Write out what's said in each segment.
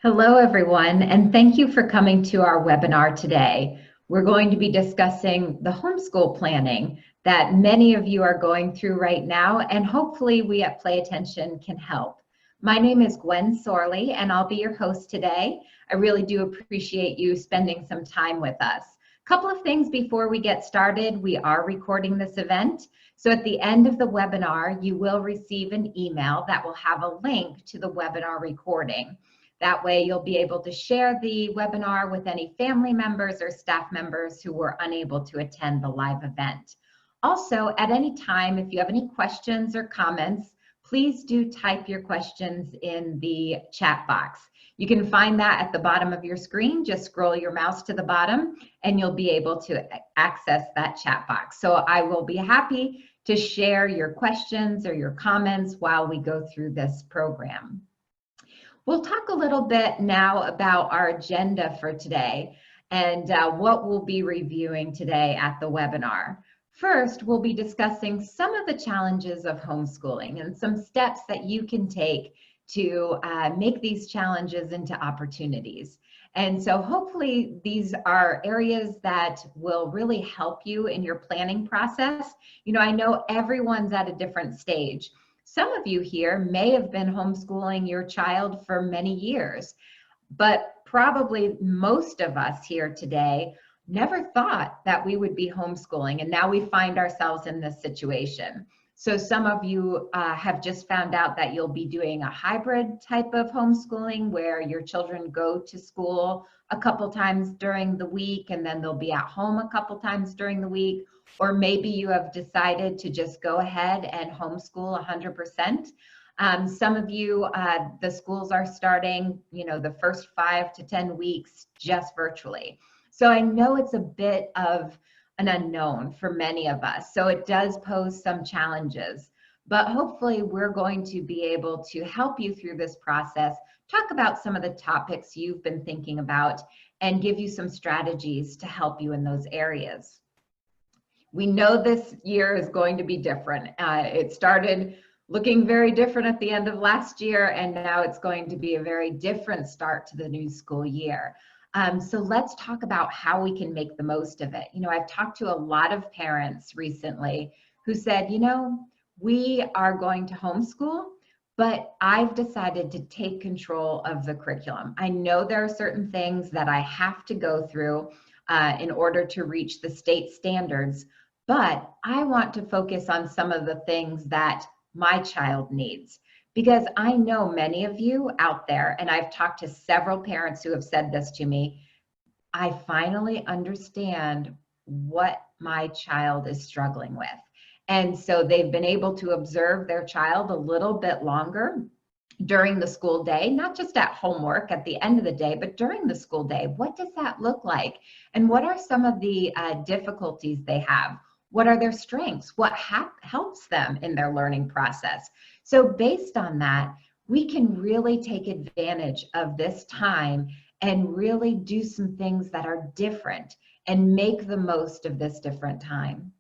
Hello, everyone, and thank you for coming to our webinar today. We're going to be discussing the homeschool planning that many of you are going through right now, and hopefully we at Play Attention can help. My name is Gwen Sorley, and I'll be your host today. I really do appreciate you spending some time with us. A couple of things before we get started. We are recording this event, so at the end of the webinar, you will receive an email that will have a link to the webinar recording. That way you'll be able to share the webinar with any family members or staff members who were unable to attend the live event. Also, at any time, if you have any questions or comments, please do type your questions in the chat box. You can find that at the bottom of your screen. Just scroll your mouse to the bottom and you'll be able to access that chat box. So I will be happy to share your questions or your comments while we go through this program. We'll talk a little bit now about our agenda for today and what we'll be reviewing today at the webinar. First, we'll be discussing some of the challenges of homeschooling and some steps that you can take to make these challenges into opportunities. And so hopefully these are areas that will really help you in your planning process. You know, I know everyone's at a different stage. Some of you here may have been homeschooling your child for many years, but probably most of us here today never thought that we would be homeschooling, and now we find ourselves in this situation. So some of you have just found out that you'll be doing a hybrid type of homeschooling where your children go to school a couple times during the week and then they'll be at home a couple times during the week. Or maybe you have decided to just go ahead and homeschool 100%. Some of you, the schools are starting, you know, the first 5 to 10 weeks just virtually. So I know it's a bit of an unknown for many of us. So it does pose some challenges, but hopefully we're going to be able to help you through this process, talk about some of the topics you've been thinking about, and give you some strategies to help you in those areas. We know this year is going to be different. It started looking very different at the end of last year, and now it's going to be a very different start to the new school year. So let's talk about how we can make the most of it. You know, I've talked to a lot of parents recently who said, you know, we are going to homeschool, but I've decided to take control of the curriculum. I know there are certain things that I have to go through in order to reach the state standards, but I want to focus on some of the things that my child needs. Because I know many of you out there, and I've talked to several parents who have said this to me, I finally understand what my child is struggling with. And so they've been able to observe their child a little bit longer during the school day, not just at homework at the end of the day, but during the school day. What does that look like? And what are some of the difficulties they have? What are their strengths? What helps them in their learning process? So based on that, we can really take advantage of this time and really do some things that are different and make the most of this different time.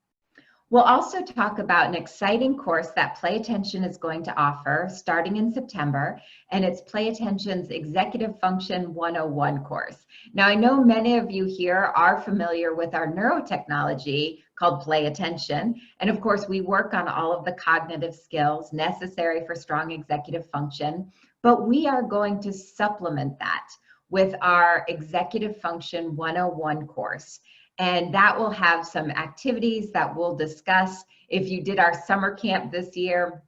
We'll also talk about an exciting course that Play Attention is going to offer starting in September, and it's Play Attention's Executive Function 101 course. Now, I know many of you here are familiar with our neurotechnology called Play Attention, and of course, we work on all of the cognitive skills necessary for strong executive function, but we are going to supplement that with our Executive Function 101 course. And that will have some activities that we'll discuss. If you did our summer camp this year,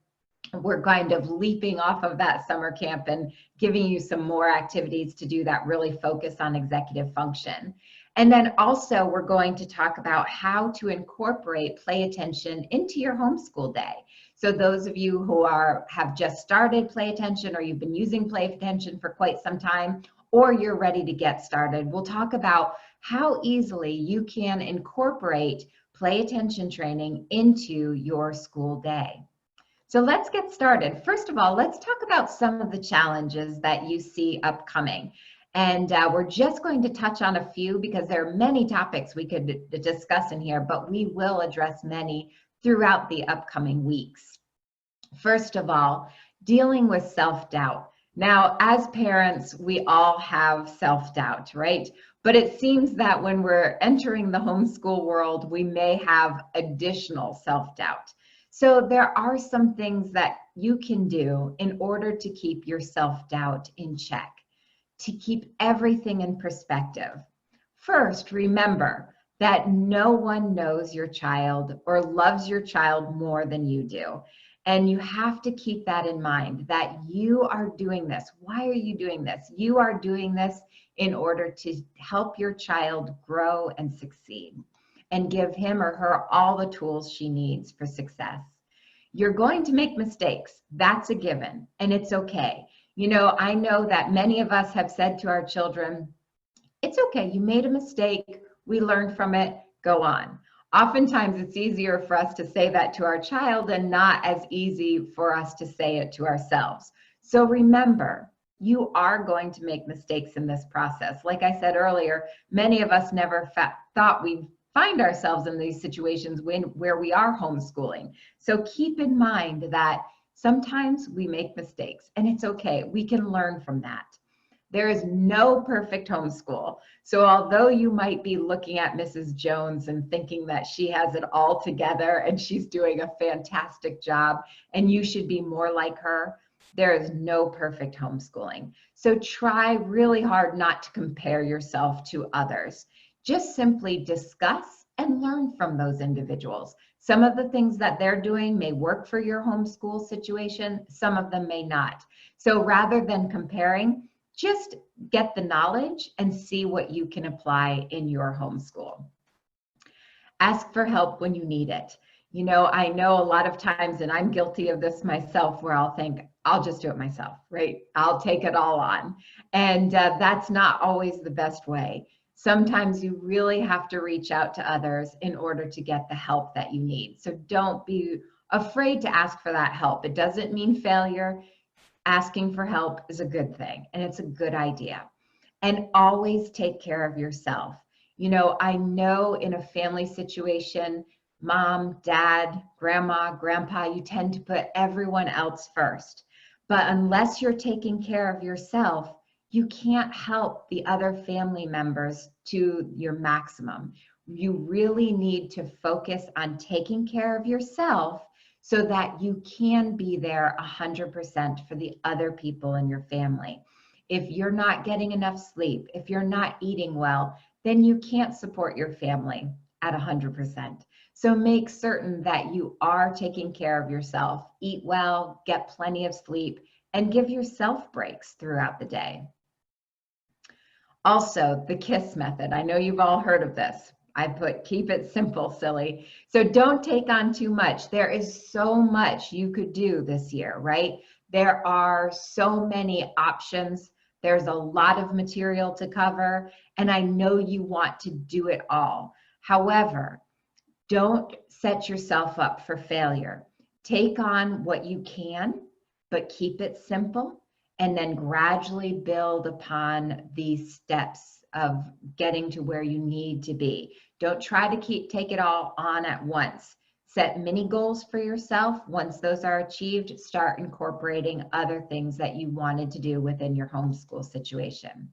we're kind of leaping off of that summer camp and giving you some more activities to do that really focus on executive function. And then also we're going to talk about how to incorporate Play Attention into your homeschool day. So those of you who have just started Play Attention, or you've been using Play Attention for quite some time, or you're ready to get started, we'll talk about how easily you can incorporate Play Attention training into your school day. So let's get started. First of all, let's talk about some of the challenges that you see upcoming. And we're just going to touch on a few because there are many topics we could discuss in here, but we will address many throughout the upcoming weeks. First of all, dealing with self-doubt. Now, as parents, we all have self-doubt, right? But it seems that when we're entering the homeschool world, we may have additional self-doubt. So there are some things that you can do in order to keep your self-doubt in check, to keep everything in perspective. First, remember that no one knows your child or loves your child more than you do. And you have to keep that in mind, that you are doing this. Why are you doing this? You are doing this in order to help your child grow and succeed and give him or her all the tools she needs for success. You're going to make mistakes. That's a given, and it's okay. You know, I know that many of us have said to our children, it's okay, you made a mistake, we learned from it, go on. Oftentimes it's easier for us to say that to our child and not as easy for us to say it to ourselves. So remember, you are going to make mistakes in this process. Like I said earlier, many of us never thought we'd find ourselves in these situations where we are homeschooling. So keep in mind that sometimes we make mistakes and it's okay. We can learn from that. There is no perfect homeschool. So although you might be looking at Mrs. Jones and thinking that she has it all together and she's doing a fantastic job and you should be more like her, there is no perfect homeschooling. So try really hard not to compare yourself to others. Just simply discuss and learn from those individuals. Some of the things that they're doing may work for your homeschool situation, some of them may not. So rather than comparing, just get the knowledge and see what you can apply in your homeschool. Ask for help when you need it. You know, I know a lot of times, and I'm guilty of this myself, where I'll think, I'll just do it myself, right? I'll take it all on. And that's not always the best way. Sometimes you really have to reach out to others in order to get the help that you need. So don't be afraid to ask for that help. It doesn't mean failure. Asking for help is a good thing and it's a good idea. And always take care of yourself. You know, I know in a family situation, mom, dad, grandma, grandpa, you tend to put everyone else first. But unless you're taking care of yourself, you can't help the other family members to your maximum. You really need to focus on taking care of yourself so that you can be there 100% for the other people in your family. If you're not getting enough sleep, if you're not eating well, then you can't support your family at 100%. So make certain that you are taking care of yourself. Eat well, get plenty of sleep, and give yourself breaks throughout the day. Also, the KISS method. I know you've all heard of this. I put keep it simple, silly. So don't take on too much. There is so much you could do this year, right? There are so many options. There's a lot of material to cover, and I know you want to do it all. However, don't set yourself up for failure. Take on what you can, but keep it simple, and then gradually build upon these steps of getting to where you need to be. Don't try to take it all on at once. Set mini goals for yourself. Once those are achieved, start incorporating other things that you wanted to do within your homeschool situation.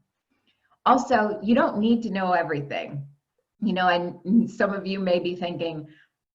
Also, you don't need to know everything. You know, and some of you may be thinking,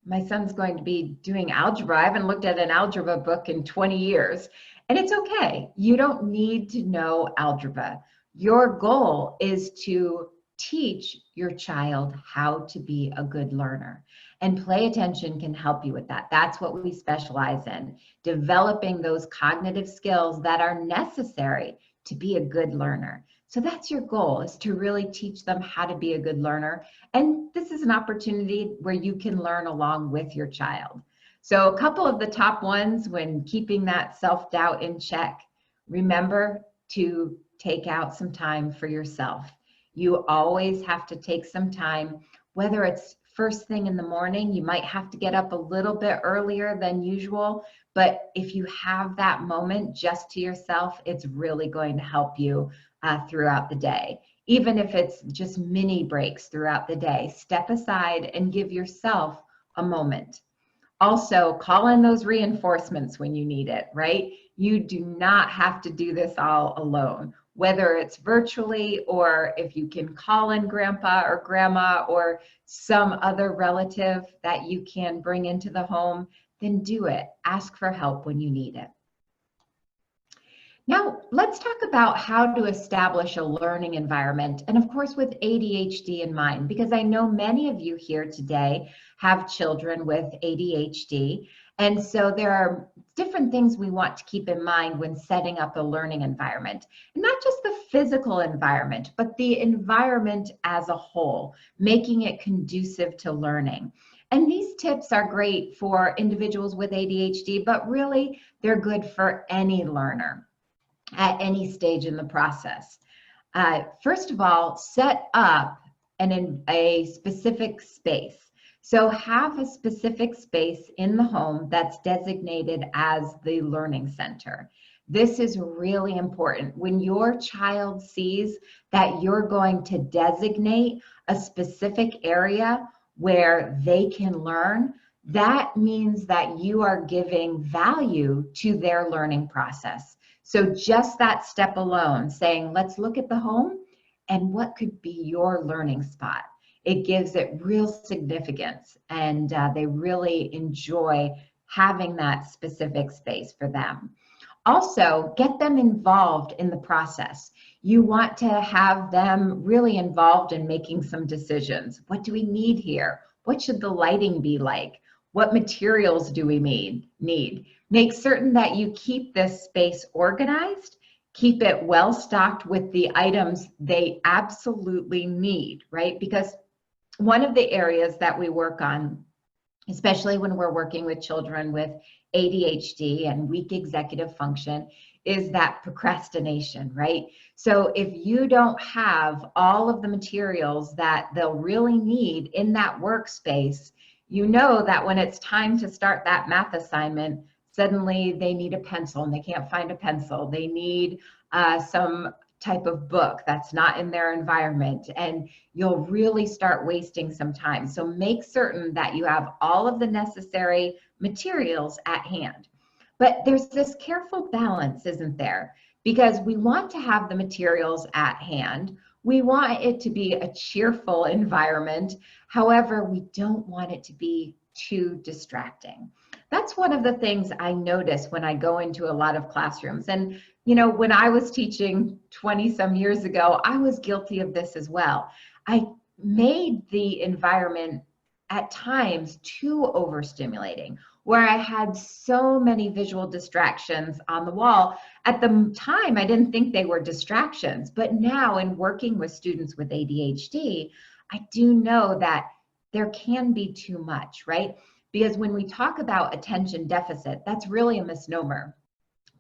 my son's going to be doing algebra. I haven't looked at an algebra book in 20 years. And it's okay. You don't need to know algebra. Your goal is to teach your child how to be a good learner. And play attention can help you with that. That's what we specialize in, developing those cognitive skills that are necessary to be a good learner. So that's your goal, is to really teach them how to be a good learner. And this is an opportunity where you can learn along with your child. So a couple of the top ones when keeping that self-doubt in check: remember to take out some time for yourself. You always have to take some time, whether it's first thing in the morning, you might have to get up a little bit earlier than usual, but if you have that moment just to yourself, it's really going to help you throughout the day. Even if it's just mini breaks throughout the day, step aside and give yourself a moment. Also, call in those reinforcements when you need it, right? You do not have to do this all alone, whether it's virtually or if you can call in grandpa or grandma or some other relative that you can bring into the home, then do it. Ask for help when you need it. Now, let's talk about how to establish a learning environment, and of course with ADHD in mind, because I know many of you here today have children with ADHD, and so there are different things we want to keep in mind when setting up a learning environment. And not just the physical environment, but the environment as a whole, making it conducive to learning. And these tips are great for individuals with ADHD, but really they're good for any learner at any stage in the process. First of all, set up a specific space. So have a specific space in the home that's designated as the learning center. This is really important. When your child sees that you're going to designate a specific area where they can learn, that means that you are giving value to their learning process. So just that step alone, saying, let's look at the home and what could be your learning spot. It gives it real significance, and they really enjoy having that specific space for them. Also, get them involved in the process. You want to have them really involved in making some decisions. What do we need here? What should the lighting be like? What materials do we need? Make certain that you keep this space organized, keep it well stocked with the items they absolutely need, right? Because one of the areas that we work on, especially when we're working with children with ADHD and weak executive function, is that procrastination, right? So if you don't have all of the materials that they'll really need in that workspace, you know that when it's time to start that math assignment, suddenly they need a pencil and they can't find a pencil. They need some type of book that's not in their environment, and you'll really start wasting some time. So make certain that you have all of the necessary materials at hand. But there's this careful balance, isn't there? Because we want to have the materials at hand. We want it to be a cheerful environment. However, we don't want it to be too distracting. That's one of the things I notice when I go into a lot of classrooms. And you know, when I was teaching 20 some years ago, I was guilty of this as well. I made the environment at times too overstimulating, where I had so many visual distractions on the wall. At the time, I didn't think they were distractions, but now in working with students with ADHD, I do know that there can be too much, right? Because when we talk about attention deficit, that's really a misnomer.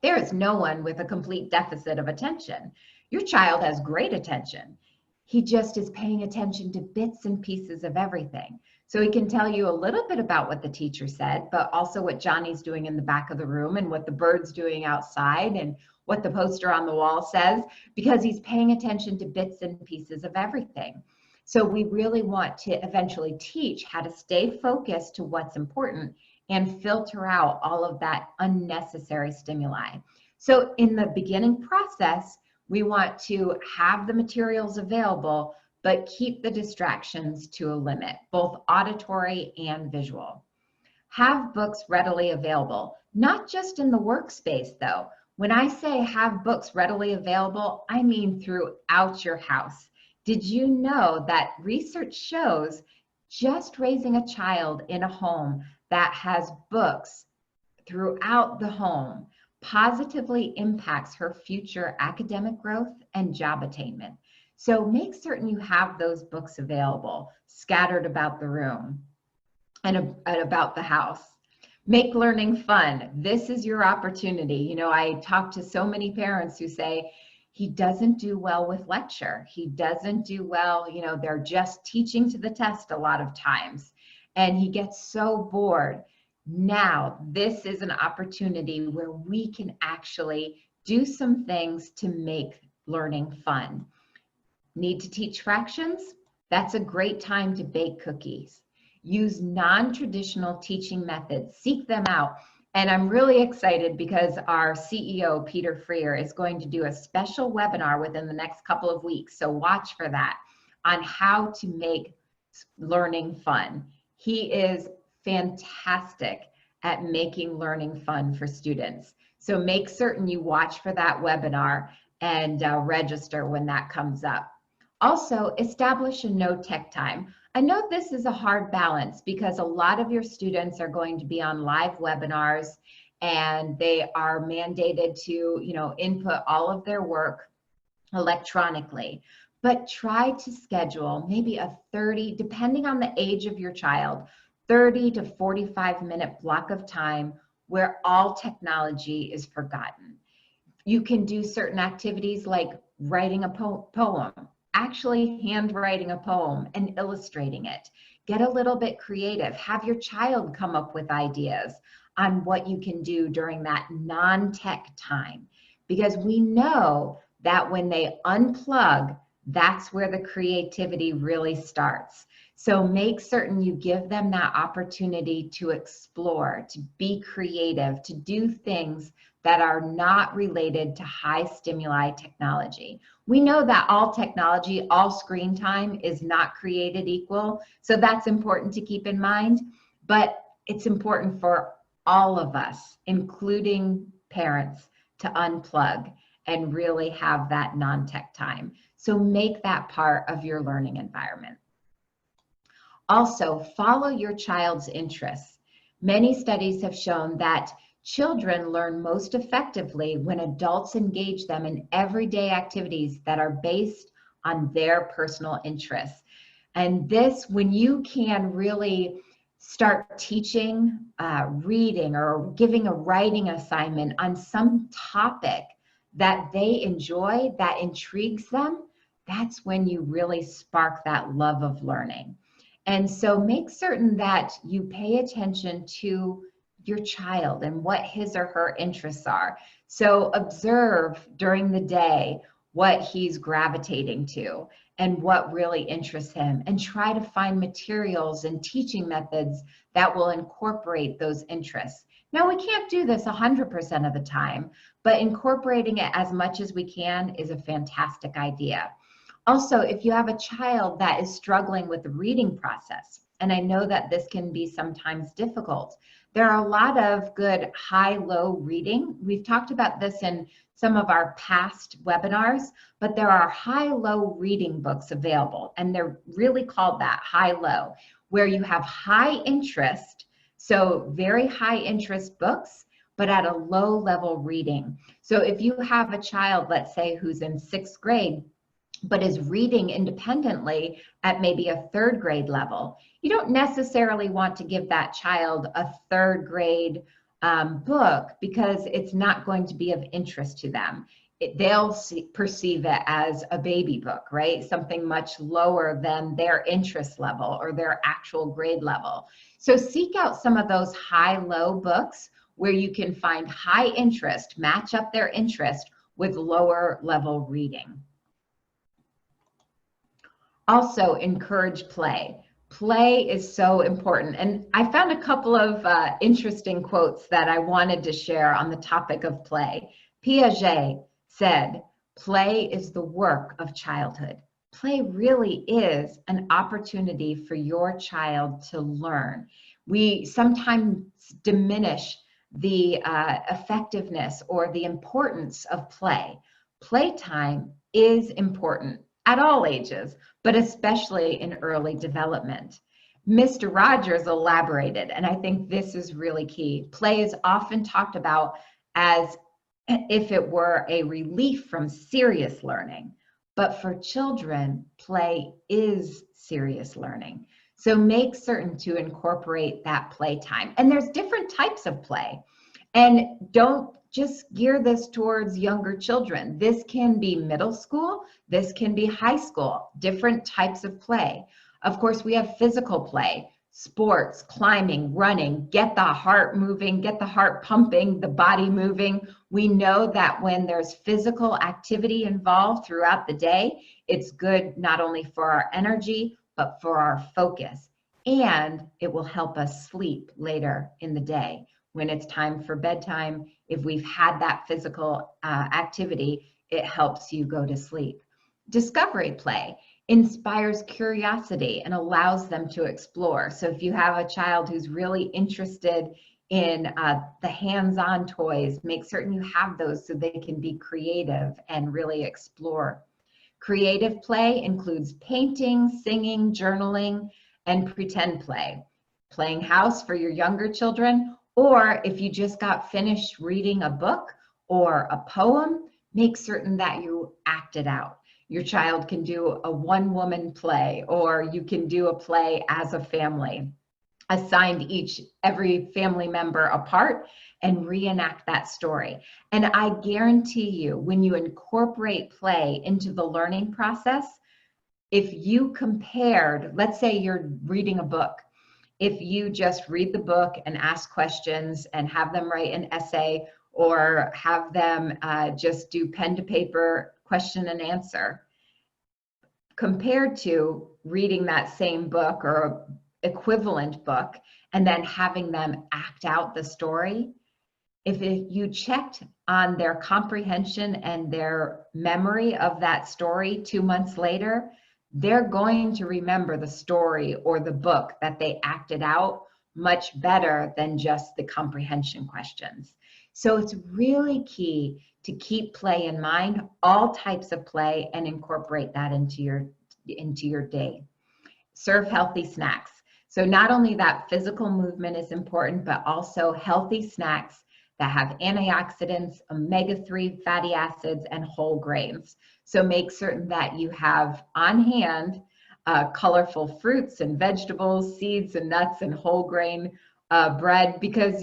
There is no one with a complete deficit of attention. Your child has great attention. He just is paying attention to bits and pieces of everything. So he can tell you a little bit about what the teacher said, but also what Johnny's doing in the back of the room and what the bird's doing outside and what the poster on the wall says, because he's paying attention to bits and pieces of everything. So we really want to eventually teach how to stay focused to what's important and filter out all of that unnecessary stimuli. So in the beginning process, we want to have the materials available, but keep the distractions to a limit, both auditory and visual. Have books readily available, not just in the workspace though. When I say have books readily available, I mean throughout your house. Did you know that research shows just raising a child in a home that has books throughout the home positively impacts her future academic growth and job attainment? So make certain you have those books available, scattered about the room and about the house. Make learning fun. This is your opportunity. You know, I talk to so many parents who say, he doesn't do well with lecture. He doesn't do well, you know, they're just teaching to the test a lot of times, and he gets so bored. Now, this is an opportunity where we can actually do some things to make learning fun. Need to teach fractions? That's a great time to bake cookies. Use non-traditional teaching methods. Seek them out. And I'm really excited because our CEO, Peter Freer, is going to do a special webinar within the next couple of weeks. So watch for that on how to make learning fun. He is fantastic at making learning fun for students. So make certain you watch for that webinar and register when that comes up. Also, establish a no tech time. I know this is a hard balance because a lot of your students are going to be on live webinars and they are mandated to, input all of their work electronically. But try to schedule maybe a 30, depending on the age of your child, 30 to 45-minute block of time where all technology is forgotten. You can do certain activities like writing a poem, actually handwriting a poem and illustrating it. Get a little bit creative. Have your child come up with ideas on what you can do during that non-tech time. Because we know that when they unplug, that's where the creativity really starts. So make certain you give them that opportunity to explore, to be creative, to do things that are not related to high stimuli technology. We know that all technology, all screen time is not created equal. So that's important to keep in mind, but it's important for all of us, including parents, to unplug and really have that non-tech time. So make that part of your learning environment. Also, follow your child's interests. Many studies have shown that children learn most effectively when adults engage them in everyday activities that are based on their personal interests. And this, when you can really start teaching reading or giving a writing assignment on some topic that they enjoy, that intrigues them, that's when you really spark that love of learning. And so make certain that you pay attention to your child and what his or her interests are. So observe during the day what he's gravitating to and what really interests him, and try to find materials and teaching methods that will incorporate those interests. Now, we can't do this 100% of the time, but incorporating it as much as we can is a fantastic idea. Also, if you have a child that is struggling with the reading process, and I know that this can be sometimes difficult, there are a lot of good high-low reading. We've talked about this in some of our past webinars, but there are high-low reading books available, and they're really called that, high-low, where you have high interest, so very high interest books, but at a low level reading. So if you have a child, let's say, who's in 6th grade, but is reading independently at maybe a 3rd grade level, you don't necessarily want to give that child a 3rd grade book because it's not going to be of interest to them. They'll perceive it as a baby book, right? Something much lower than their interest level or their actual grade level. So seek out some of those high-low books where you can find high interest, match up their interest with lower level reading. Also, encourage play. Play is so important. And I found a couple of interesting quotes that I wanted to share on the topic of play. Piaget said, "Play is the work of childhood." Play really is an opportunity for your child to learn. We sometimes diminish the effectiveness or the importance of play. Playtime is important at all ages, but especially in early development. Mr. Rogers elaborated, and I think this is really key. Play is often talked about as if it were a relief from serious learning, but for children, play is serious learning. So make certain to incorporate that playtime. And there's different types of play. And don't just gear this towards younger children. This can be middle school, this can be high school, different types of play. Of course, we have physical play, sports, climbing, running, get the heart moving, get the heart pumping, the body moving. We know that when there's physical activity involved throughout the day, it's good not only for our energy, but for our focus. And it will help us sleep later in the day. when it's time for bedtime, if we've had that physical activity, it helps you go to sleep. Discovery play inspires curiosity and allows them to explore. So if you have a child who's really interested in the hands-on toys, make certain you have those so they can be creative and really explore. Creative play includes painting, singing, journaling, and pretend play. Playing house for your younger children, or if you just got finished reading a book or a poem, make certain that you act it out. Your child can do a one-woman play, or you can do a play as a family. Assign every family member a part and reenact that story. And I guarantee you, when you incorporate play into the learning process, if you compared, let's say you're reading a book, if you just read the book and ask questions and have them write an essay, or have them just do pen to paper question and answer, compared to reading that same book or equivalent book and then having them act out the story, if you checked on their comprehension and their memory of that story 2 months later, they're going to remember the story or the book that they acted out much better than just the comprehension questions. So it's really key to keep play in mind, all types of play, and incorporate that into your day. Serve healthy snacks. So not only that physical movement is important, but also healthy snacks that have antioxidants, omega-3 fatty acids, and whole grains. So make certain that you have on hand colorful fruits and vegetables, seeds and nuts, and whole grain bread, because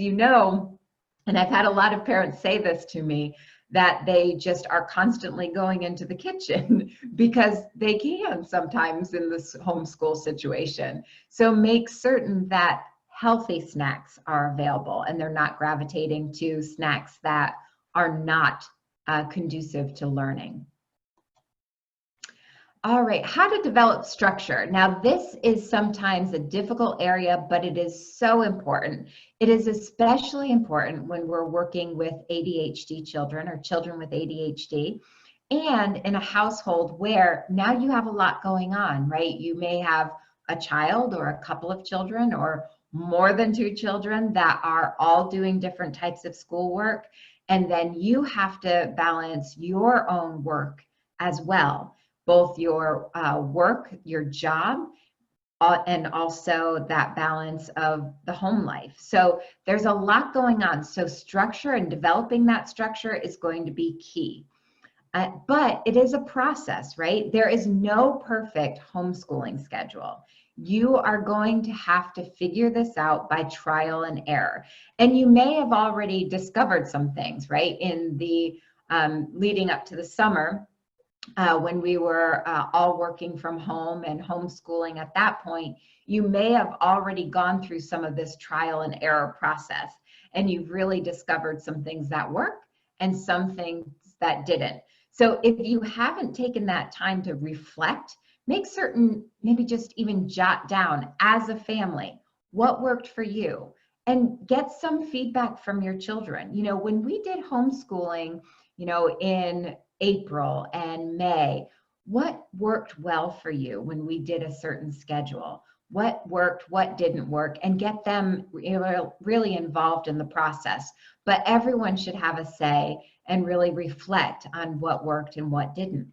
and I've had a lot of parents say this to me, that they just are constantly going into the kitchen because they can sometimes in this homeschool situation. So make certain that healthy snacks are available and they're not gravitating to snacks that are not conducive to learning. All right, how to develop structure. Now, this is sometimes a difficult area, but it is so important. It is especially important when we're working with ADHD children or children with ADHD, and in a household where now you have a lot going on, right? You may have a child or a couple of children or more than 2 children that are all doing different types of schoolwork, and then you have to balance your own work as well. Both your work, your job, and also that balance of the home life. So there's a lot going on. So structure and developing that structure is going to be key. But it is a process, right? There is no perfect homeschooling schedule. You are going to have to figure this out by trial and error. And you may have already discovered some things, right? In the leading up to the summer, when we were all working from home and homeschooling at that point, you may have already gone through some of this trial and error process, and you've really discovered some things that work and some things that didn't. So if you haven't taken that time to reflect, make certain, maybe just even jot down as a family, what worked for you, and get some feedback from your children. When we did homeschooling, in April and May, what worked well for you when we did a certain schedule? What worked, what didn't work, and get them really involved in the process. But everyone should have a say and really reflect on what worked and what didn't.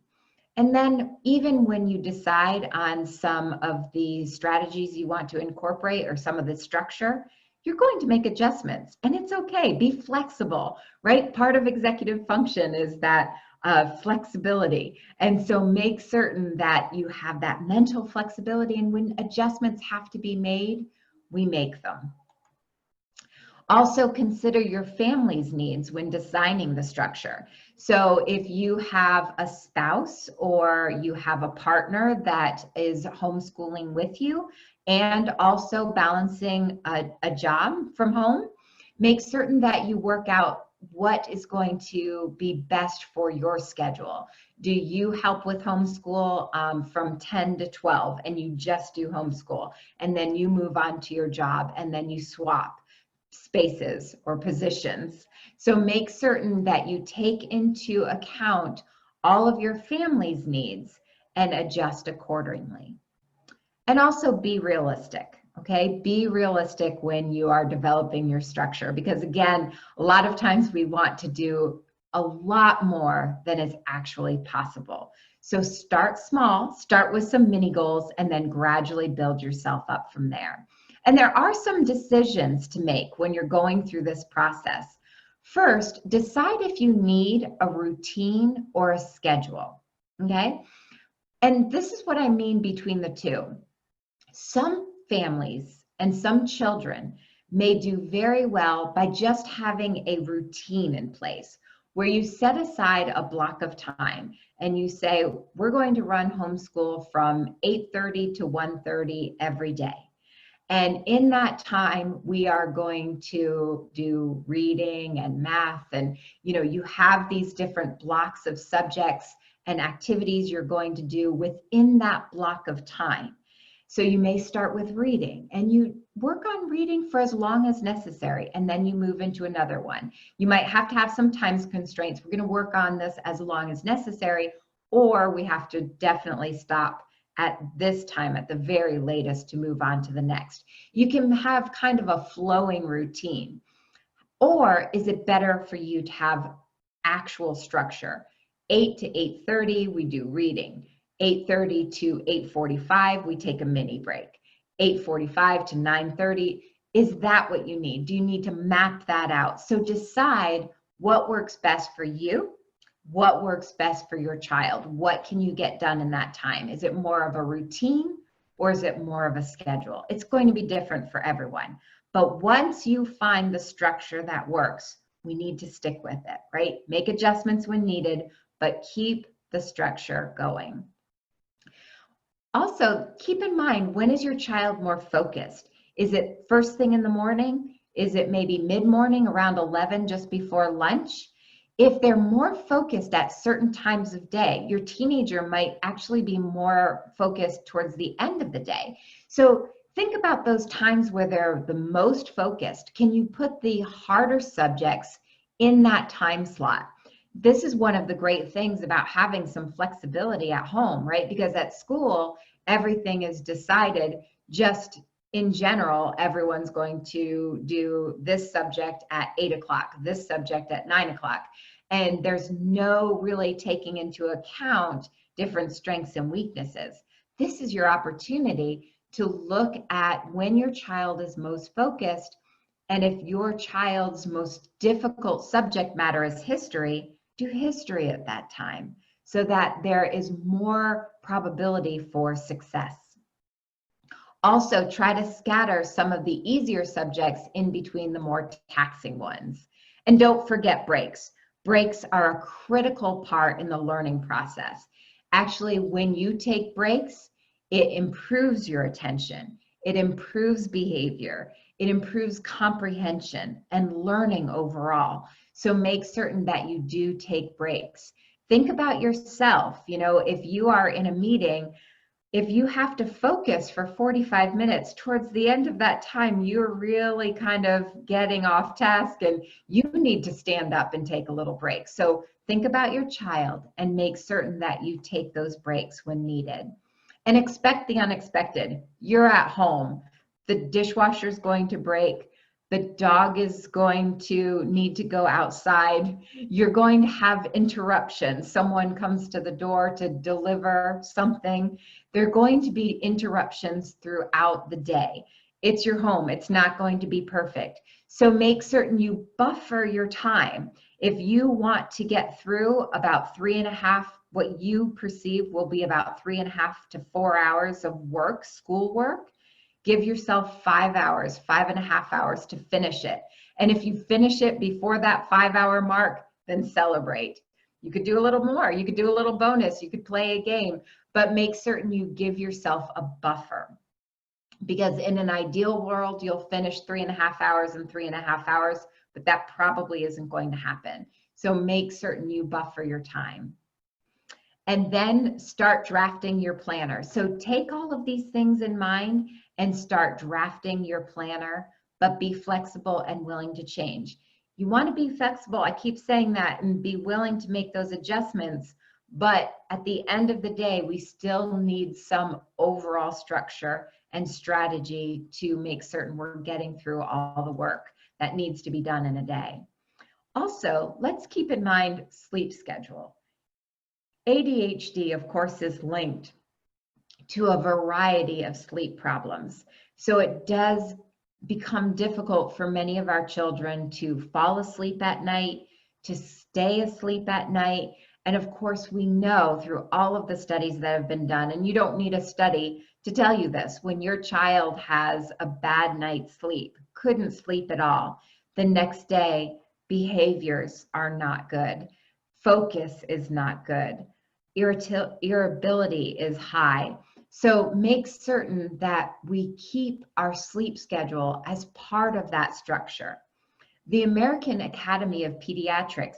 And then even when you decide on some of the strategies you want to incorporate or some of the structure, you're going to make adjustments, and it's okay. Be flexible, right? Part of executive function is that flexibility. And so make certain that you have that mental flexibility, and when adjustments have to be made, we make them. Also consider your family's needs when designing the structure. So if you have a spouse or you have a partner that is homeschooling with you and also balancing a job from home, make certain that you work out what is going to be best for your schedule. Do you help with homeschool from 10 to 12 and you just do homeschool, and then you move on to your job and then you swap? spaces or positions. So make certain that you take into account all of your family's needs and adjust accordingly. And also be realistic, okay? Be realistic when you are developing your structure, because again, a lot of times we want to do a lot more than is actually possible. So start small, start with some mini goals, and then gradually build yourself up from there. And there are some decisions to make when you're going through this process. First, decide if you need a routine or a schedule, okay? And this is what I mean between the two. Some families and some children may do very well by just having a routine in place where you set aside a block of time and you say, we're going to run homeschool from 8:30 to 1:30 every day. And in that time, we are going to do reading and math. And, you have these different blocks of subjects and activities you're going to do within that block of time. So you may start with reading and you work on reading for as long as necessary, and then you move into another one. You might have to have some time constraints. We're going to work on this as long as necessary, or we have to definitely stop at this time at the very latest to move on to the next. You can have kind of a flowing routine. Or is it better for you to have actual structure? 8 to 8:30, we do reading. 8:30 to 8:45, we take a mini break. 8:45 to 9:30, is that what you need? Do you need to map that out? So decide what works best for you, what works best for your child. What can you get done in that time? Is it more of a routine or is it more of a schedule? It's going to be different for everyone. But once you find the structure that works, we need to stick with it, right? Make adjustments when needed, but keep the structure going. Also, keep in mind, when is your child more focused? Is it first thing in the morning? Is it maybe mid-morning around 11 just before lunch? If they're more focused at certain times of day, your teenager might actually be more focused towards the end of the day. So think about those times where they're the most focused. Can you put the harder subjects in that time slot? This is one of the great things about having some flexibility at home, right? Because at school, everything is decided just in general. Everyone's going to do this subject at 8 o'clock, this subject at 9 o'clock. And there's no really taking into account different strengths and weaknesses. This is your opportunity to look at when your child is most focused. And if your child's most difficult subject matter is history, do history at that time so that there is more probability for success. Also, try to scatter some of the easier subjects in between the more taxing ones. And don't forget breaks. Breaks are a critical part in the learning process. Actually, when you take breaks, it improves your attention. It improves behavior. It improves comprehension and learning overall. So make certain that you do take breaks. Think about yourself. If you are in a meeting, if you have to focus for 45 minutes, towards the end of that time, you're really kind of getting off task and you need to stand up and take a little break. So think about your child and make certain that you take those breaks when needed. And expect the unexpected. You're at home. The dishwasher's going to break. The dog is going to need to go outside. You're going to have interruptions. Someone comes to the door to deliver something. There are going to be interruptions throughout the day. It's your home. It's not going to be perfect. So make certain you buffer your time. If you want to get through about 3.5, what you perceive will be about 3.5 to 4 hours of work, schoolwork, give yourself 5 hours, 5.5 hours to finish it. And if you finish it before that 5-hour mark, then celebrate. You could do a little more. You could do a little bonus. You could play a game, but make certain you give yourself a buffer. Because in an ideal world, you'll finish 3.5 hours in 3.5 hours, but that probably isn't going to happen. So make certain you buffer your time. And then start drafting your planner. So take all of these things in mind and start drafting your planner. but be flexible and willing to change. You want to be flexible, I keep saying that, and be willing to make those adjustments, but at the end of the day, we still need some overall structure and strategy to make certain we're getting through all the work that needs to be done in a day. Also, let's keep in mind sleep schedule. ADHD, of course, is linked to a variety of sleep problems. So it does become difficult for many of our children to fall asleep at night, to stay asleep at night. And of course, we know through all of the studies that have been done, and you don't need a study to tell you this, when your child has a bad night's sleep, couldn't sleep at all, the next day, behaviors are not good. Focus is not good. Irritability is high. So make certain that we keep our sleep schedule as part of that structure. The American Academy of Pediatrics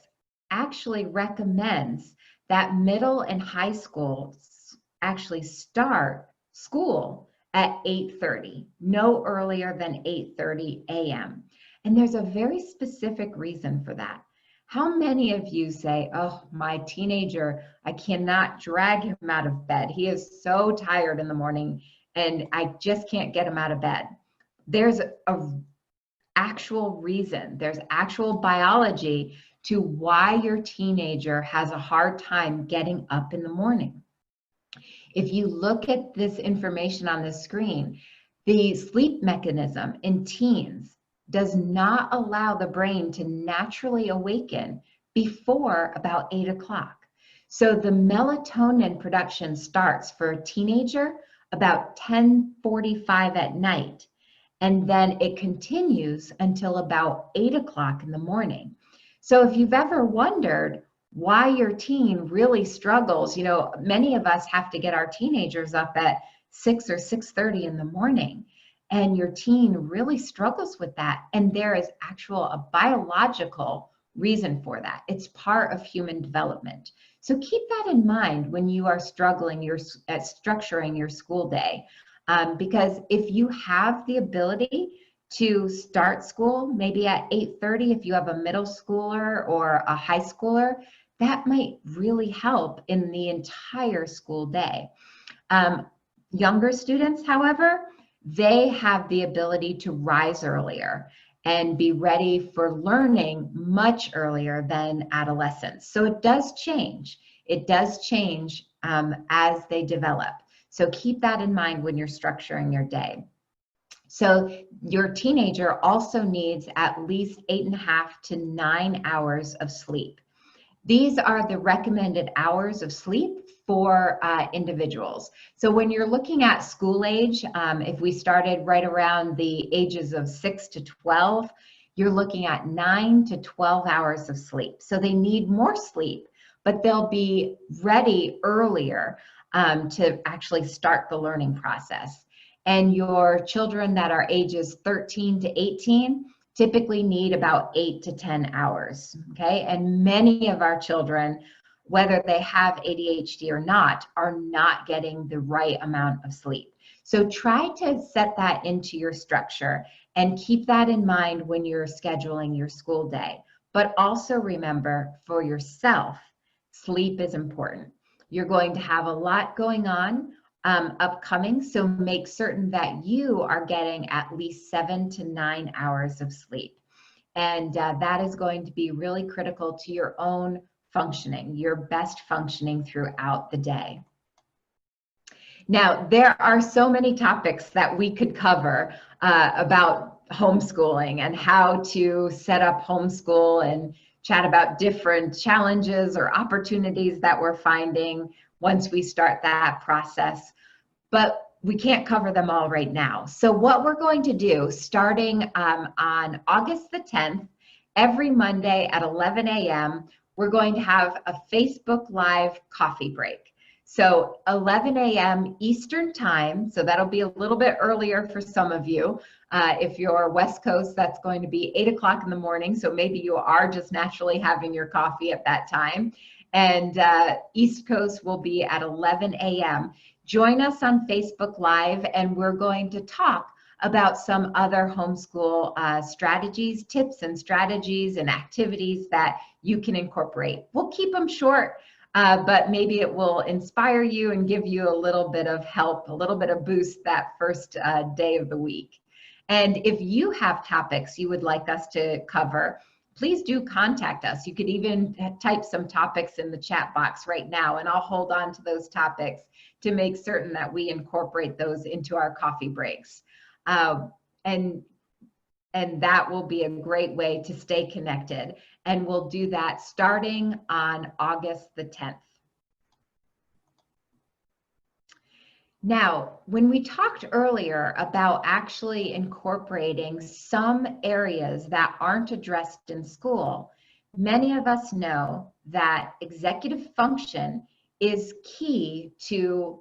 actually recommends that middle and high schools actually start school at 8:30, no earlier than 8:30 a.m. And there's a very specific reason for that. How many of you say, oh, my teenager, I cannot drag him out of bed. He is so tired in the morning and I just can't get him out of bed. There's a actual reason, there's actual biology to why your teenager has a hard time getting up in the morning. If you look at this information on the screen, the sleep mechanism in teens does not allow the brain to naturally awaken before about 8 o'clock. So the melatonin production starts for a teenager about 10:45 at night, and then it continues until about 8 o'clock in the morning. So if you've ever wondered why your teen really struggles, you know, many of us have to get our teenagers up at 6 or 6:30 in the morning. And your teen really struggles with that. And there is a biological reason for that. It's part of human development. So keep that in mind when you are struggling at structuring your school day. Because if you have the ability to start school, maybe at 8:30, if you have a middle schooler or a high schooler, that might really help in the entire school day. Younger students, however, they have the ability to rise earlier and be ready for learning much earlier than adolescents. So it does change. It does change as they develop. So keep that in mind when you're structuring your day. So your teenager also needs at least 8.5 to 9 hours of sleep. These are the recommended hours of sleep for individuals. So when you're looking at school age, if we started right around the ages of 6 to 12, you're looking at 9 to 12 hours of sleep. So they need more sleep, but they'll be ready earlier to actually start the learning process. And your children that are ages 13 to 18 typically need about 8 to 10 hours, okay? And many of our children, whether they have ADHD or not, are not getting the right amount of sleep. So try to set that into your structure and keep that in mind when you're scheduling your school day. But also remember, for yourself, sleep is important. You're going to have a lot going on upcoming, so make certain that you are getting at least 7 to 9 hours of sleep. And that is going to be really critical to your own functioning, your best functioning throughout the day. Now, there are so many topics that we could cover about homeschooling and how to set up homeschool and chat about different challenges or opportunities that we're finding once we start that process. But we can't cover them all right now. So what we're going to do, starting on August the 10th, every Monday at 11 a.m., we're going to have a Facebook Live coffee break. So 11 a.m. Eastern time, so that'll be a little bit earlier for some of you. If you're West Coast, that's going to be 8 o'clock in the morning, so maybe you are just naturally having your coffee at that time. And East Coast will be at 11 a.m. Join us on Facebook Live, and we're going to talk about some other homeschool strategies, tips and strategies and activities that you can incorporate. We'll keep them short, but maybe it will inspire you and give you a little bit of help, a little bit of boost that first day of the week. And if you have topics you would like us to cover, please do contact us. You could even type some topics in the chat box right now, and I'll hold on to those topics to make certain that we incorporate those into our coffee breaks. And that will be a great way to stay connected. And we'll do that starting on August the 10th. Now, when we talked earlier about actually incorporating some areas that aren't addressed in school, many of us know that executive function is key to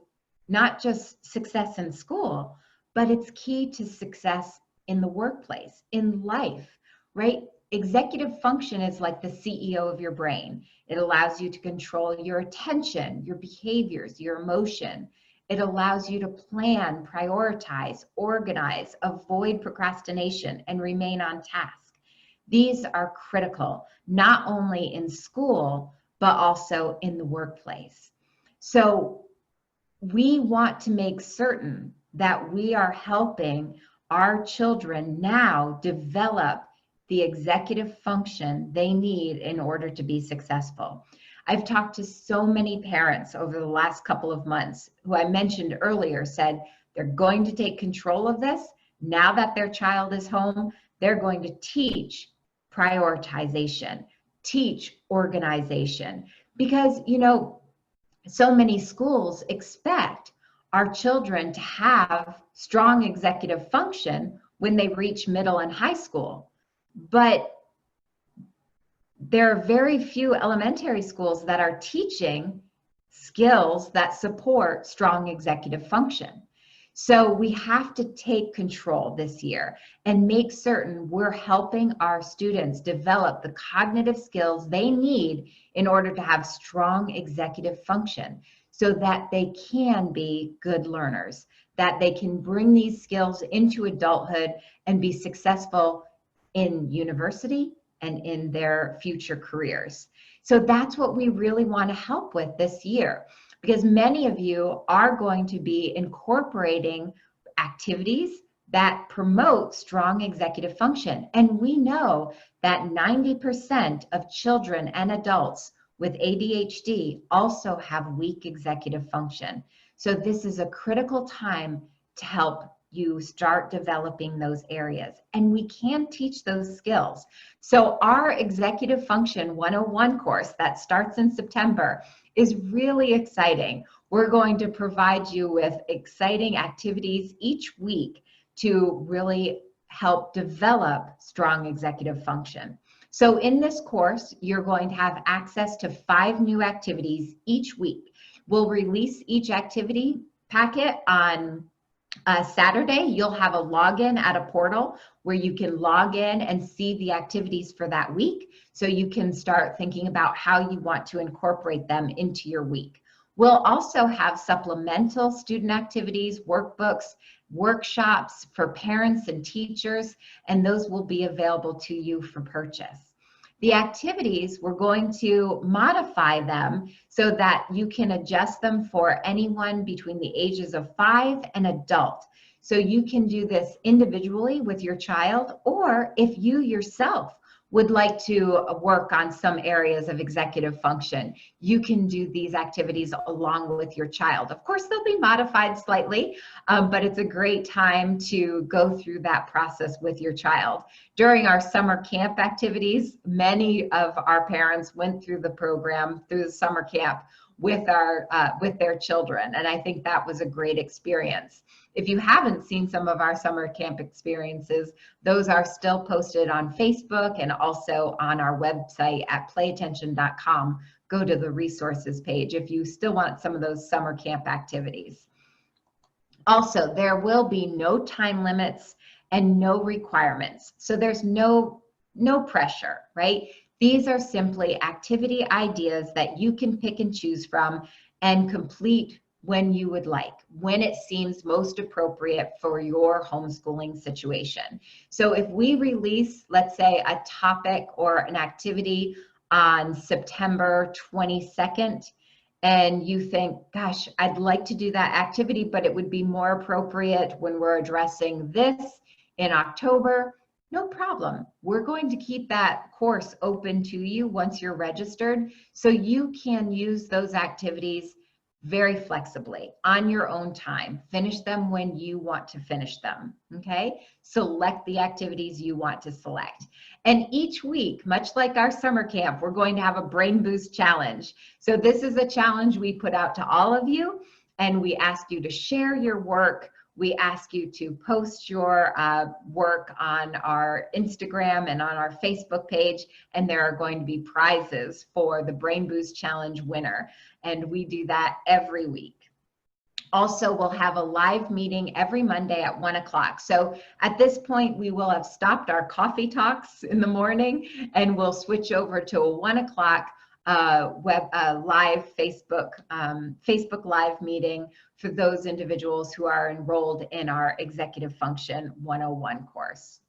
not just success in school, but it's key to success in the workplace, in life, right? Executive function is like the CEO of your brain. It allows you to control your attention, your behaviors, your emotion. It allows you to plan, prioritize, organize, avoid procrastination, and remain on task. These are critical, not only in school, but also in the workplace. So we want to make certain that we are helping our children now develop the executive function they need in order to be successful. I've talked to so many parents over the last couple of months who I mentioned earlier said they're going to take control of this. Now that their child is home, they're going to teach prioritization, teach organization, because, you know, so many schools expect our children to have strong executive function when they reach middle and high school. But there are very few elementary schools that are teaching skills that support strong executive function. So we have to take control this year and make certain we're helping our students develop the cognitive skills they need in order to have strong executive function, so that they can be good learners, that they can bring these skills into adulthood and be successful in university and in their future careers. So that's what we really want to help with this year, because many of you are going to be incorporating activities that promote strong executive function. And we know that 90% of children and adults with ADHD also have weak executive function. So this is a critical time to help you start developing those areas. And we can teach those skills. So our Executive Function 101 course that starts in September is really exciting. We're going to provide you with exciting activities each week to really help develop strong executive function. So in this course, you're going to have access to 5 new activities each week. We'll release each activity packet on Saturday. You'll have a login at a portal where you can log in and see the activities for that week, so you can start thinking about how you want to incorporate them into your week. We'll also have supplemental student activities, workbooks, workshops for parents and teachers, and those will be available to you for purchase. The activities, we're going to modify them so that you can adjust them for anyone between the ages of 5 and adult. So you can do this individually with your child, or if you yourself would like to work on some areas of executive function, you can do these activities along with your child. Of course, they'll be modified slightly, but it's a great time to go through that process with your child. During our summer camp activities, many of our parents went through the program, through the summer camp with their children, and I think that was a great experience. If you haven't seen some of our summer camp experiences, those are still posted on Facebook and also on our website at playattention.com. Go to the resources page if you still want some of those summer camp activities. Also, there will be no time limits and no requirements. So there's no pressure, right? These are simply activity ideas that you can pick and choose from and complete when you would like, when it seems most appropriate for your homeschooling situation. So if we release, let's say, a topic or an activity on September 22nd, and you think, gosh, I'd like to do that activity, but it would be more appropriate when we're addressing this in October, no problem. We're going to keep that course open to you once you're registered, so you can use those activities very flexibly on your own time. Finish them when you want to finish them, okay? Select the activities you want to select. And each week, much like our summer camp, we're going to have a Brain Boost Challenge. So this is a challenge we put out to all of you, and we ask you to share your work. We ask you to post your work on our Instagram and on our Facebook page, and there are going to be prizes for the Brain Boost Challenge winner. And we do that every week. Also, we'll have a live meeting every Monday at 1 o'clock. So at this point, we will have stopped our coffee talks in the morning, and we'll switch over to a 1 o'clock live Facebook Live meeting for those individuals who are enrolled in our Executive Function 101 course.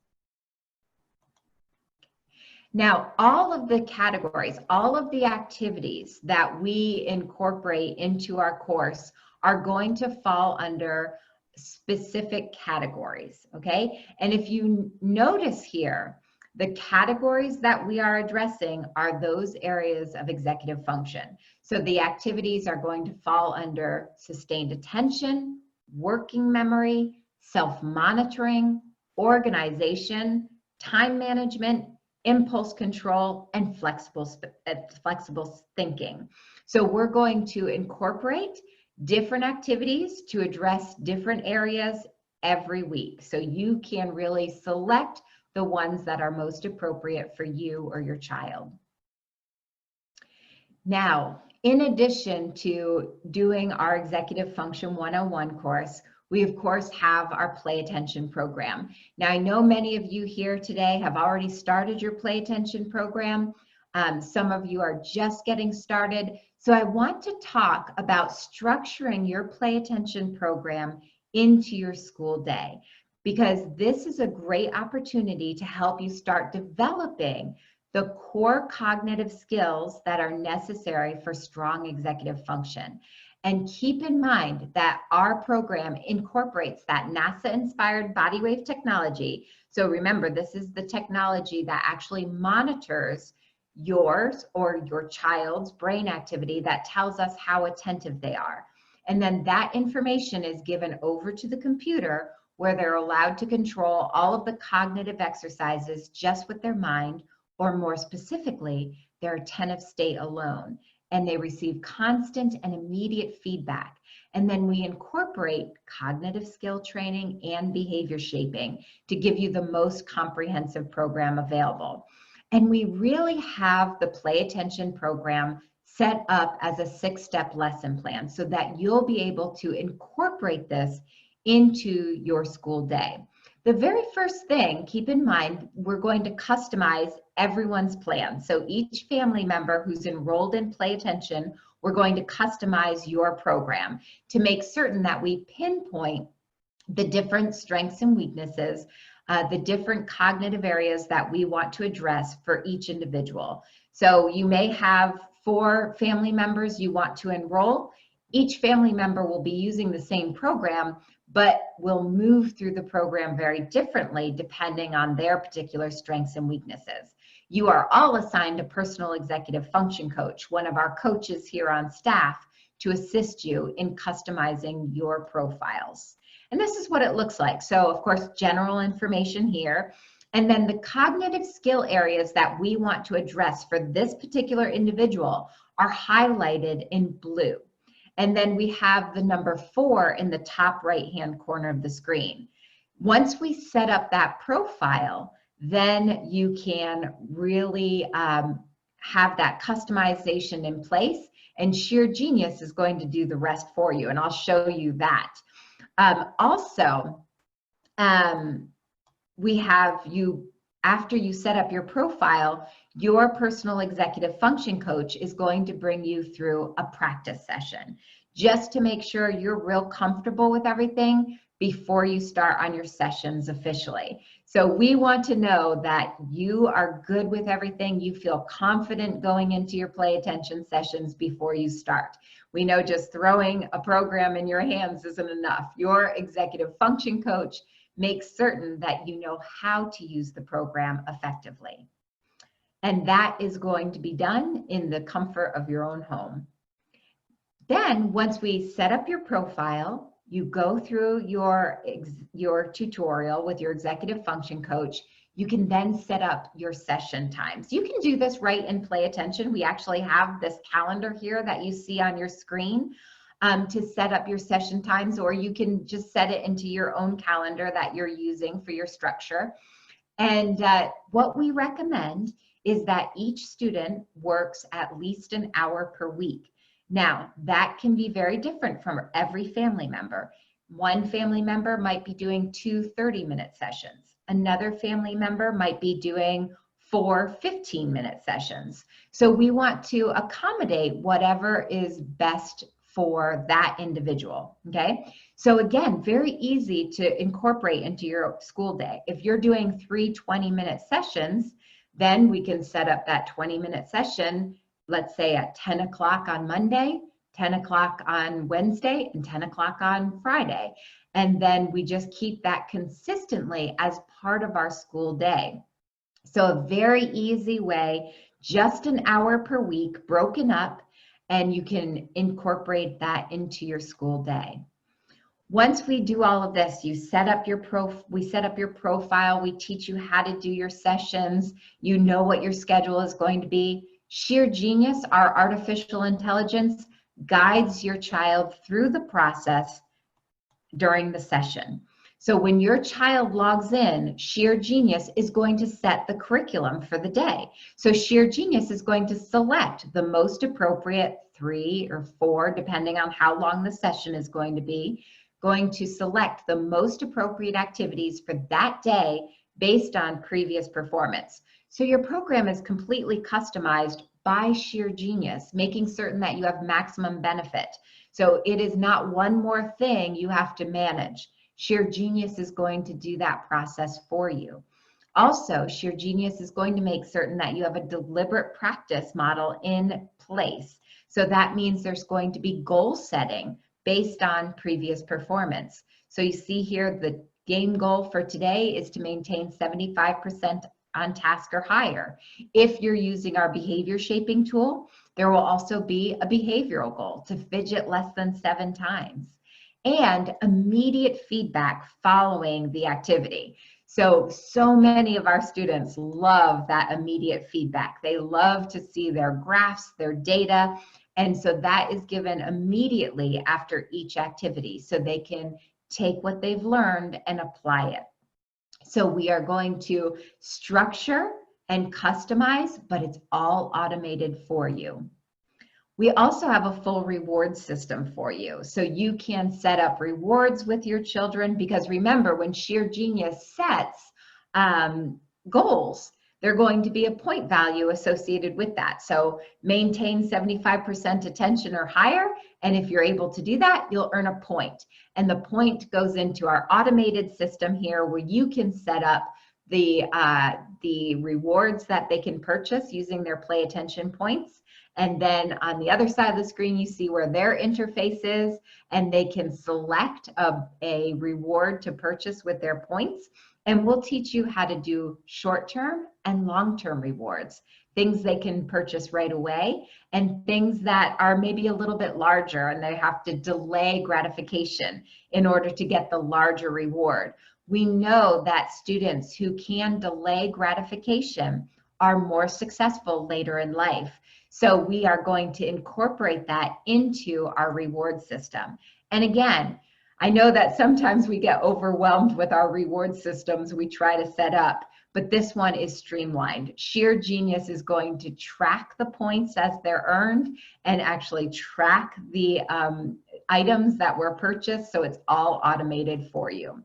Now, all of the categories, all of the activities that we incorporate into our course are going to fall under specific categories, okay? And if you notice here, the categories that we are addressing are those areas of executive function. So the activities are going to fall under sustained attention, working memory, self-monitoring, organization, time management, impulse control, and flexible thinking. So we're going to incorporate different activities to address different areas every week. So you can really select the ones that are most appropriate for you or your child. Now, in addition to doing our Executive Function 101 course, we of course have our Play Attention program. Now, I know many of you here today have already started your Play Attention program. Some of you are just getting started. So I want to talk about structuring your Play Attention program into your school day, because this is a great opportunity to help you start developing the core cognitive skills that are necessary for strong executive function. And keep in mind that our program incorporates that NASA-inspired body wave technology. So remember, this is the technology that actually monitors yours or your child's brain activity that tells us how attentive they are. And then that information is given over to the computer, where they're allowed to control all of the cognitive exercises just with their mind, or more specifically, their attentive state alone. And they receive constant and immediate feedback. And then we incorporate cognitive skill training and behavior shaping to give you the most comprehensive program available. And we really have the Play Attention program set up as a 6-step lesson plan so that you'll be able to incorporate this into your school day. The very first thing, keep in mind, we're going to customize everyone's plan. So each family member who's enrolled in Play Attention, we're going to customize your program to make certain that we pinpoint the different strengths and weaknesses, the different cognitive areas that we want to address for each individual. So you may have 4 family members you want to enroll. Each family member will be using the same program, but will move through the program very differently depending on their particular strengths and weaknesses. You are all assigned a personal executive function coach, one of our coaches here on staff, to assist you in customizing your profiles. And this is what it looks like. So of course, general information here. And then the cognitive skill areas that we want to address for this particular individual are highlighted in blue. And then we have the number 4 in the top right-hand corner of the screen. Once we set up that profile, then you can really have that customization in place, and Sheer Genius is going to do the rest for you, and I'll show you that. We have you, after you set up your profile, your personal executive function coach is going to bring you through a practice session. just to make sure you're real comfortable with everything before you start on your sessions officially. So we want to know that you are good with everything. You feel confident going into your play attention sessions before you start. We know just throwing a program in your hands isn't enough. Your executive function coach makes certain that you know how to use the program effectively. And that is going to be done in the comfort of your own home. Then once we set up your profile, you go through your tutorial with your executive function coach. You can then set up your session times. You can do this right in Play Attention. We actually have this calendar here that you see on your screen to set up your session times, or you can just set it into your own calendar that you're using for your structure. And what we recommend is that each student works at least an hour per week. Now, that can be very different from every family member. One family member might be doing 2 30-minute sessions. Another family member might be doing 4 15-minute sessions. So we want to accommodate whatever is best for that individual, okay? So again, very easy to incorporate into your school day. If you're doing 3 20-minute sessions, then we can set up that 20-minute session, let's say at 10 o'clock on Monday, 10 o'clock on Wednesday, and 10 o'clock on Friday. And then we just keep that consistently as part of our school day. So a very easy way, just an hour per week broken up, and you can incorporate that into your school day. Once we do all of this, we set up your profile, we teach you how to do your sessions, you know what your schedule is going to be. Sheer Genius, our artificial intelligence, guides your child through the process during the session. So when your child logs in, Sheer Genius is going to set the curriculum for the day. So Sheer Genius is going to select the most appropriate 3 or 4, depending on how long the session is going to be, going to select the most appropriate activities for that day based on previous performance. So your program is completely customized by Sheer Genius, making certain that you have maximum benefit. So it is not one more thing you have to manage. Sheer Genius is going to do that process for you. Also, Sheer Genius is going to make certain that you have a deliberate practice model in place. So that means there's going to be goal setting based on previous performance. So you see here, the game goal for today is to maintain 75% on task or higher. If you're using our behavior shaping tool, there will also be a behavioral goal to fidget less than 7 times. And immediate feedback following the activity. So many of our students love that immediate feedback. They love to see their graphs, their data, and so that is given immediately after each activity so they can take what they've learned and apply it. So we are going to structure and customize, but it's all automated for you. We also have a full reward system for you. So you can set up rewards with your children, because remember, when Sheer Genius sets goals, they're going to be a point value associated with that. So maintain 75% attention or higher. And if you're able to do that, you'll earn a point. And the point goes into our automated system here, where you can set up the rewards that they can purchase using their Play Attention points. And then on the other side of the screen, you see where their interface is, and they can select a reward to purchase with their points. And we'll teach you how to do short-term and long-term rewards, things they can purchase right away, and things that are maybe a little bit larger and they have to delay gratification in order to get the larger reward. We know that students who can delay gratification are more successful later in life. So we are going to incorporate that into our reward system. And again, I know that sometimes we get overwhelmed with our reward systems we try to set up, but this one is streamlined. Sheer Genius is going to track the points as they're earned and actually track the items that were purchased, so it's all automated for you.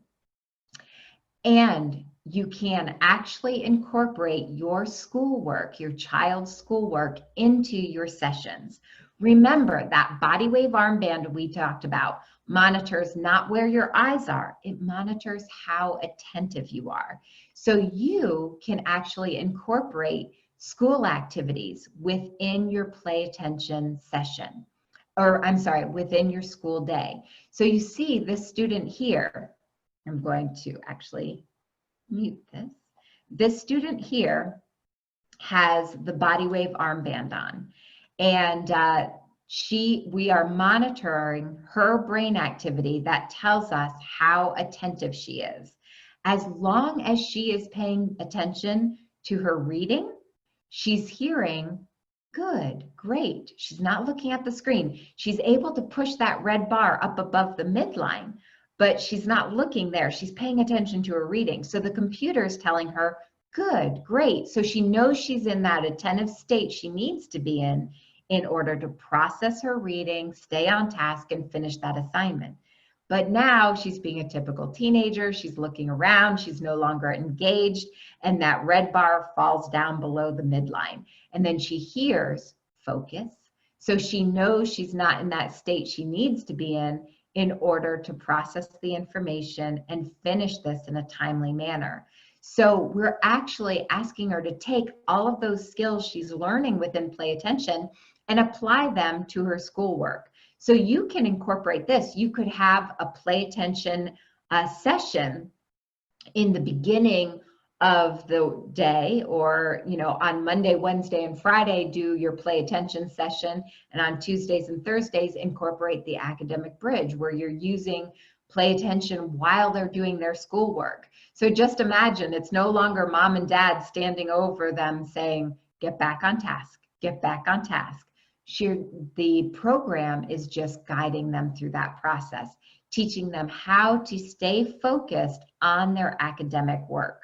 And you can actually incorporate your schoolwork, your child's schoolwork, into your sessions. Remember that body wave armband we talked about monitors not where your eyes are, it monitors how attentive you are. So you can actually incorporate school activities within your play attention session, or I'm sorry, within your school day. So you see this student here, I'm going to actually mute this. This student here has the body wave armband on, and we are monitoring her brain activity that tells us how attentive she is. As long as she is paying attention to her reading, she's hearing good, great. She's not looking at the screen. She's able to push that red bar up above the midline, but she's not looking there. She's paying attention to her reading. So the computer is telling her, good, great. So she knows she's in that attentive state she needs to be in order to process her reading, stay on task, and finish that assignment. But now she's being a typical teenager. She's looking around. She's no longer engaged. And that red bar falls down below the midline. And then she hears focus. So she knows she's not in that state she needs to be in order to process the information and finish this in a timely manner. So we're actually asking her to take all of those skills she's learning within play attention and apply them to her schoolwork. So you can incorporate this. You could have a play attention session in the beginning of the day, or on Monday, Wednesday, and Friday do your play attention session, and on Tuesdays and Thursdays incorporate the academic bridge where you're using play attention while they're doing their schoolwork. So just imagine it's no longer mom and dad standing over them saying, get back on task, get back on task. The program is just guiding them through that process, teaching them how to stay focused on their academic work.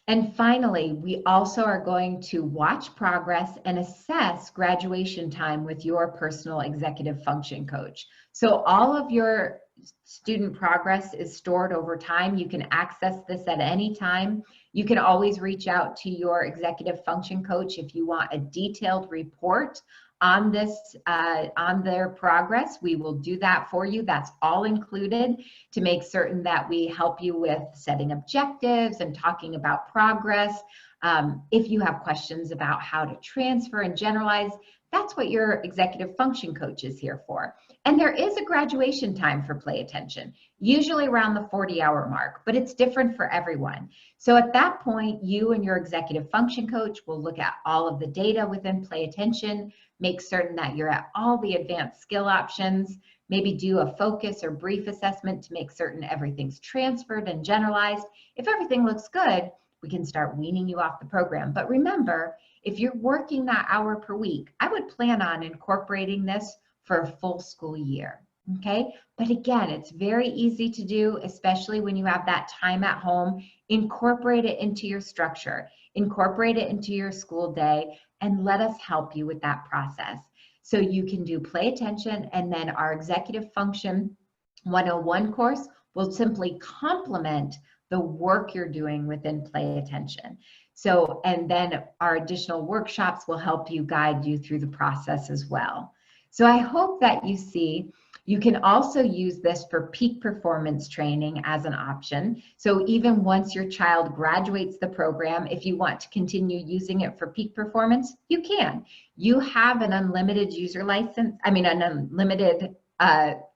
And finally, we also are going to watch progress and assess graduation time with your personal executive function coach. So all of your student progress is stored over time. You can access this at any time. You can always reach out to your executive function coach if you want a detailed report on this, on their progress. We will do that for you. That's all included to make certain that we help you with setting objectives and talking about progress. If you have questions about how to transfer and generalize, that's what your executive function coach is here for. And there is a graduation time for play attention, usually around the 40-hour mark, but it's different for everyone. So at that point, you and your executive function coach will look at all of the data within play attention, make certain that you're at all the advanced skill options, maybe do a focus or brief assessment to make certain everything's transferred and generalized. If everything looks good, we can start weaning you off the program. But remember, if you're working that hour per week, I would plan on incorporating this for a full school year, okay? But again, it's very easy to do, especially when you have that time at home. Incorporate it into your structure, incorporate it into your school day, and let us help you with that process. So you can do play attention, and then our executive function 101 course will simply complement the work you're doing within play attention. So, and then our additional workshops will help you guide you through the process as well. So I hope that you see, you can also use this for peak performance training as an option. So even once your child graduates the program, if you want to continue using it for peak performance, you can. You have an unlimited user license, an unlimited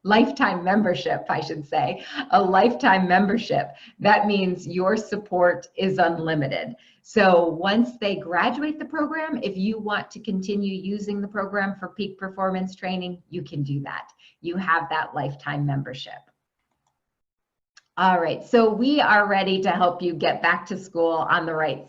lifetime membership, I should say, a lifetime membership. That means your support is unlimited. So once they graduate the program, if you want to continue using the program for peak performance training, you can do that. You have that lifetime membership. All right, so we are ready to help you get back to school on the right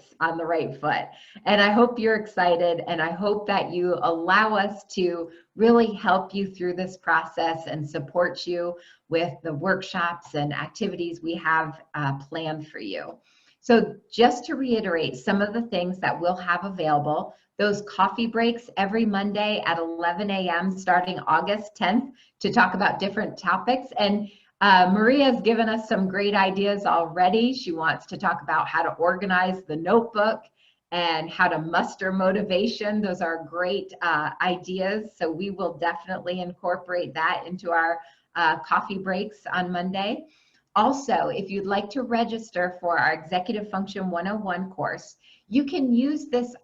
foot. And I hope you're excited, and I hope that you allow us to really help you through this process and support you with the workshops and activities we have planned for you. So just to reiterate some of the things that we'll have available, those coffee breaks every Monday at 11 a.m. starting August 10th to talk about different topics. And Maria's given us some great ideas already. She wants to talk about how to organize the notebook and how to muster motivation. Those are great ideas. So we will definitely incorporate that into our coffee breaks on Monday. Also, if you'd like to register for our Executive Function 101 course, you can use this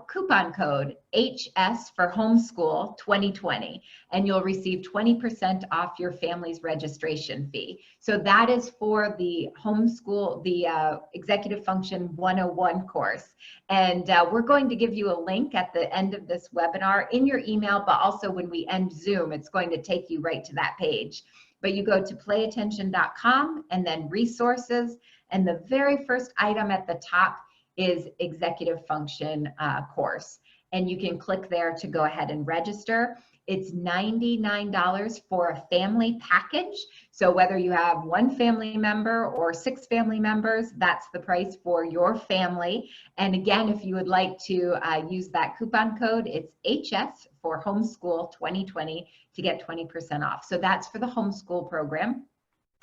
coupon code HS for Homeschool 2020, and you'll receive 20% off your family's registration fee. So that is for the homeschool, the Executive Function 101 course. And we're going to give you a link at the end of this webinar in your email, but also when we end Zoom, it's going to take you right to that page. But you go to playattention.com and then resources, and the very first item at the top is Executive Function course. And you can click there to go ahead and register. It's $99 for a family package. So whether you have one family member or 6 family members, that's the price for your family. And again, if you would like to use that coupon code, it's HS for Homeschool 2020 to get 20% off. So that's for the homeschool program.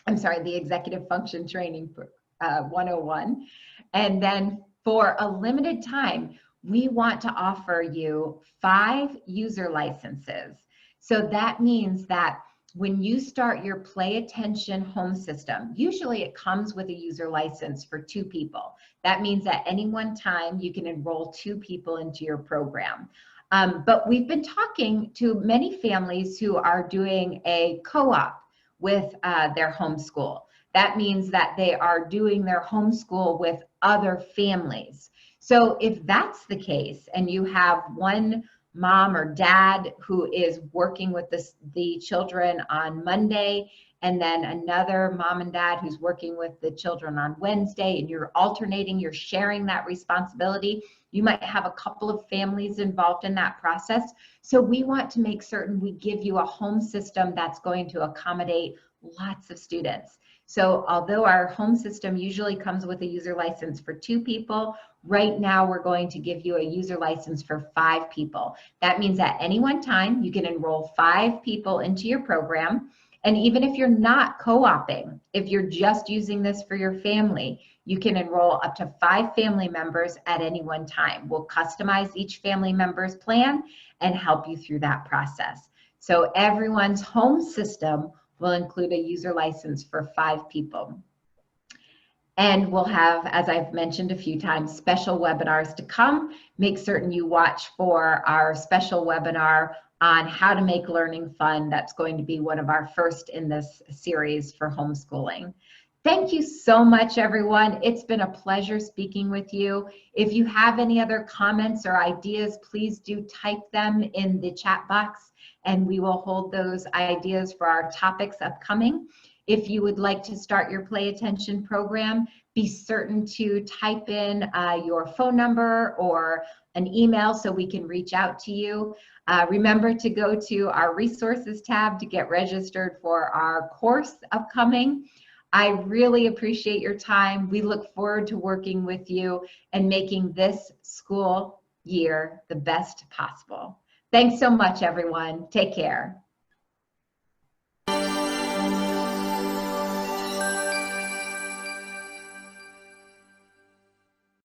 I'm sorry, the Executive Function Training 101. And then for a limited time, we want to offer you 5 user licenses. So that means that when you start your Play Attention home system, usually it comes with a user license for 2 people. That means at any one time, you can enroll 2 people into your program. But we've been talking to many families who are doing a co-op with their homeschool. That means that they are doing their homeschool with other families. So if that's the case, and you have one mom or dad who is working with the children on Monday, and then another mom and dad who's working with the children on Wednesday, and you're alternating, you're sharing that responsibility, you might have a couple of families involved in that process. So we want to make certain we give you a home system that's going to accommodate lots of students. So although our home system usually comes with a user license for 2 people, right now we're going to give you a user license for 5 people. That means at any one time, you can enroll 5 people into your program. And even if you're not co-oping, if you're just using this for your family, you can enroll up to 5 family members at any one time. We'll customize each family member's plan and help you through that process. So everyone's home system will include a user license for 5 people. And we'll have, as I've mentioned a few times, special webinars to come. Make certain you watch for our special webinar on how to make learning fun. That's going to be one of our first in this series for homeschooling. Thank you so much, everyone. It's been a pleasure speaking with you. If you have any other comments or ideas, please do type them in the chat box, and we will hold those ideas for our topics upcoming. If you would like to start your Play Attention program, be certain to type in your phone number or an email so we can reach out to you. Remember to go to our resources tab to get registered for our course upcoming. I really appreciate your time. We look forward to working with you and making this school year the best possible. Thanks so much, everyone. Take care.